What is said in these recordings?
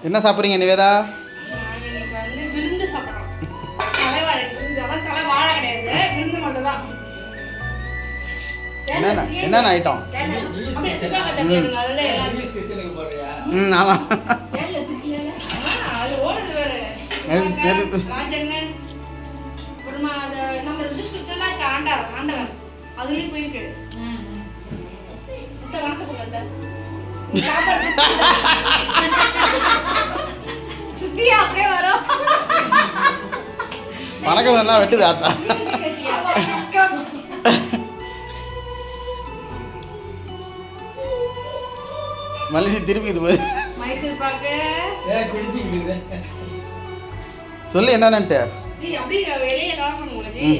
என்ன சாப்பிட்றீங்க நிவேதா? விருந்து சாப்பிட்றோம். தலைவாழை விருந்து. அதான் தலைவாழை கிடையாது, விருந்து மட்டும் தான். என்னென்ன ஐட்டம்? ஆமாம். அதுலயும் போயிருக்கு. சுத்தியா அப்படியே வரும். வணக்கம் சொன்னா வெட்டுது ஆத்தா. மலிசி திருப்பி இது மைசூர் பாக்கு சொல்லு என்னன்ட்டு.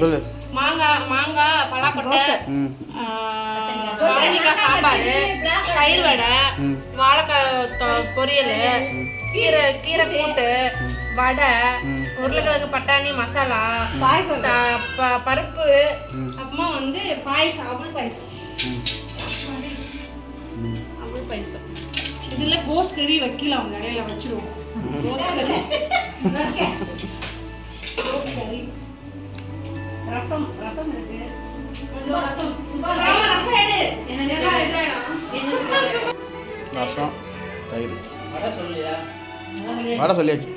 சொல்லு. மாங்காய் பலாப்பட்டை, வாழைக்காய் சாம்பார், தயிர் வடை, வாழைக்காய் பொரியல், கீரை கூட்டு, வடை, உருளைக்கிழங்கு பட்டாணி மசாலா, பாயசம், பருப்பு, அப்புறமா வந்து பாயசம், அவள் பாயசம். அவள் பாயசம். இதுல கோஸ் கறி வைக்கல, அவங்க இலையில வச்சிருவோம். கோஸ் கறி, ரசம் இருக்கு. ரசம் எடு. ரசம் தயிர் வடை சொல்லியாச்சு.